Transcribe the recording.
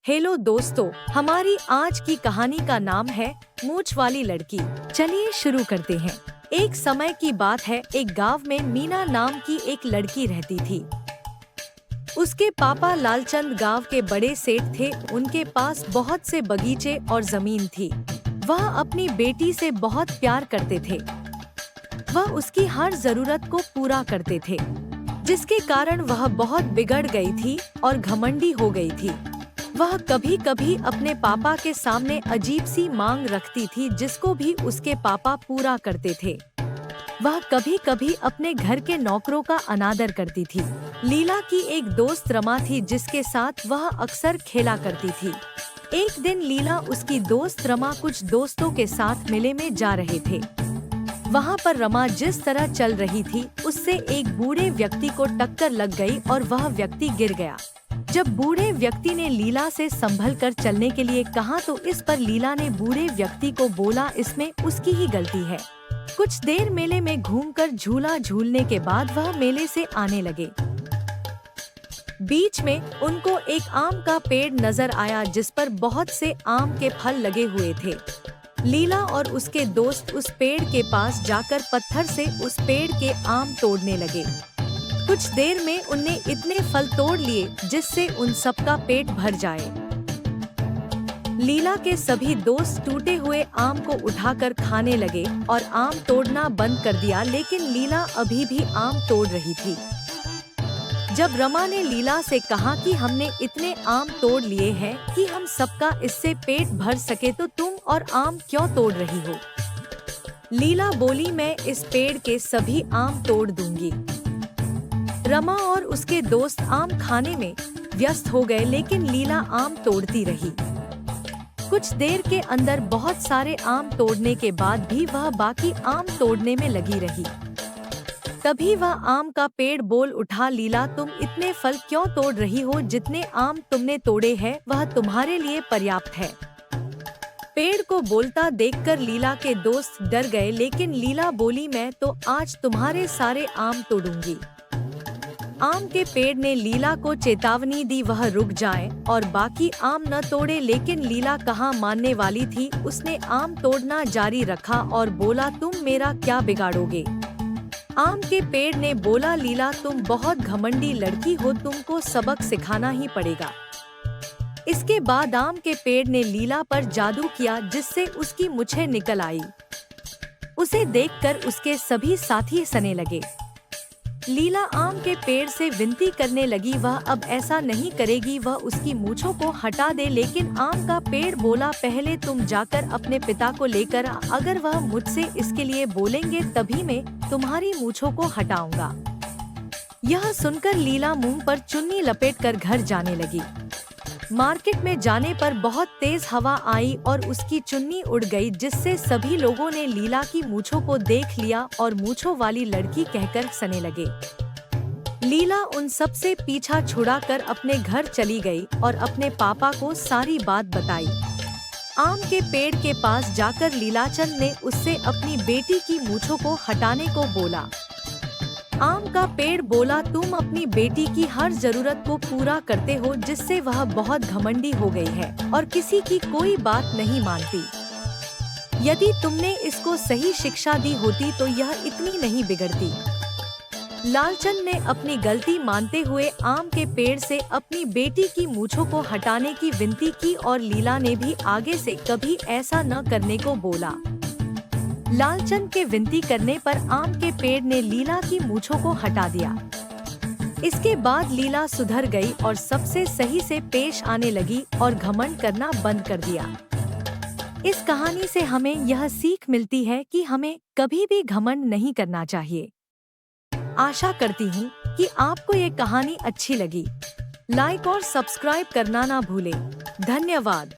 Hello दोस्तों, हमारी आज की कहानी का नाम है मूंछ वाली लड़की। चलिए शुरू करते हैं। एक समय की बात है, एक गांव में मीना नाम की एक लड़की रहती थी। उसके पापा लालचंद गांव के बड़े सेठ थे। उनके पास बहुत से बगीचे और जमीन थी। वह अपनी बेटी से बहुत प्यार करते थे। वह उसकी हर जरूरत को पूरा करते थे, जिसके कारण वह बहुत बिगड़ गई थी और घमंडी हो गई थी। वह कभी कभी अपने पापा के सामने अजीब सी मांग रखती थी, जिसको भी उसके पापा पूरा करते थे। वह कभी कभी अपने घर के नौकरों का अनादर करती थी। लीला की एक दोस्त रमा थी, जिसके साथ वह अक्सर खेला करती थी। एक दिन लीला उसकी दोस्त रमा कुछ दोस्तों के साथ मेले में जा रहे थे। वहाँ पर रमा जिस तरह चल रही थी, उससे एक बूढ़े व्यक्ति को टक्कर लग गई और वह व्यक्ति गिर गया। जब बूढ़े व्यक्ति ने लीला से संभल कर चलने के लिए कहा, तो इस पर लीला ने बूढ़े व्यक्ति को बोला, इसमें उसकी ही गलती है। कुछ देर मेले में घूमकर झूला झूलने के बाद वह मेले से आने लगे। बीच में उनको एक आम का पेड़ नजर आया, जिस पर बहुत से आम के फल लगे हुए थे। लीला और उसके दोस्त उस पेड़ के पास जाकर पत्थर से उस पेड़ के आम तोड़ने लगे। कुछ देर में उनने इतने फल तोड़ लिए जिससे उन सबका पेट भर जाए। लीला के सभी दोस्त टूटे हुए आम को उठाकर खाने लगे और आम तोड़ना बंद कर दिया, लेकिन लीला अभी भी आम तोड़ रही थी। जब रमा ने लीला से कहा कि हमने इतने आम तोड़ लिए हैं कि हम सबका इससे पेट भर सके, तो तुम और आम क्यों तोड़ रही हो? लीला बोली, मैं इस पेड़ के सभी आम तोड़ दूंगी। रमा और उसके दोस्त आम खाने में व्यस्त हो गए, लेकिन लीला आम तोड़ती रही। कुछ देर के अंदर बहुत सारे आम तोड़ने के बाद भी वह बाकी आम तोड़ने में लगी रही। तभी वह आम का पेड़ बोल उठा, लीला तुम इतने फल क्यों तोड़ रही हो? जितने आम तुमने तोड़े हैं वह तुम्हारे लिए पर्याप्त है। पेड़ को बोलता देखकर लीला के दोस्त डर गए, लेकिन लीला बोली, मैं तो आज तुम्हारे सारे आम तोड़ूंगी। आम के पेड़ ने लीला को चेतावनी दी, वह रुक जाए और बाकी आम न तोड़े, लेकिन लीला कहाँ मानने वाली थी। उसने आम तोड़ना जारी रखा और बोला, तुम मेरा क्या बिगाड़ोगे? आम के पेड़ ने बोला, लीला तुम बहुत घमंडी लड़की हो, तुमको सबक सिखाना ही पड़ेगा। इसके बाद आम के पेड़ ने लीला पर जादू किया, जिससे उसकी मूंछें निकल आई। उसे देखकर उसके सभी साथी हंसने लगे। लीला आम के पेड़ से विनती करने लगी, वह अब ऐसा नहीं करेगी, वह उसकी मूंछों को हटा दे। लेकिन आम का पेड़ बोला, पहले तुम जाकर अपने पिता को लेकर आ, अगर वह मुझसे इसके लिए बोलेंगे तभी मैं तुम्हारी मूंछों को हटाऊंगा। यह सुनकर लीला मुंह पर चुन्नी लपेटकर घर जाने लगी। मार्केट में जाने पर बहुत तेज हवा आई और उसकी चुन्नी उड़ गई, जिससे सभी लोगों ने लीला की मूंछों को देख लिया और मूंछों वाली लड़की कहकर हंसने लगे। लीला उन सब से पीछा छुड़ाकर अपने घर चली गई और अपने पापा को सारी बात बताई। आम के पेड़ के पास जाकर लीलाचंद ने उससे अपनी बेटी की मूंछों को हटाने को बोला। आम का पेड़ बोला, तुम अपनी बेटी की हर जरूरत को पूरा करते हो, जिससे वह बहुत घमंडी हो गई है और किसी की कोई बात नहीं मानती। यदि तुमने इसको सही शिक्षा दी होती तो यह इतनी नहीं बिगड़ती। लालचंद ने अपनी गलती मानते हुए आम के पेड़ से अपनी बेटी की मूंछों को हटाने की विनती की और लीला ने भी आगे से कभी ऐसा न करने को बोला। लालचंद के विनती करने पर आम के पेड़ ने लीला की मूंछों को हटा दिया। इसके बाद लीला सुधर गई और सबसे सही से पेश आने लगी और घमंड करना बंद कर दिया। इस कहानी से हमें यह सीख मिलती है कि हमें कभी भी घमंड नहीं करना चाहिए। आशा करती हूँ कि आपको ये कहानी अच्छी लगी। लाइक और सब्सक्राइब करना ना भूलें। धन्यवाद।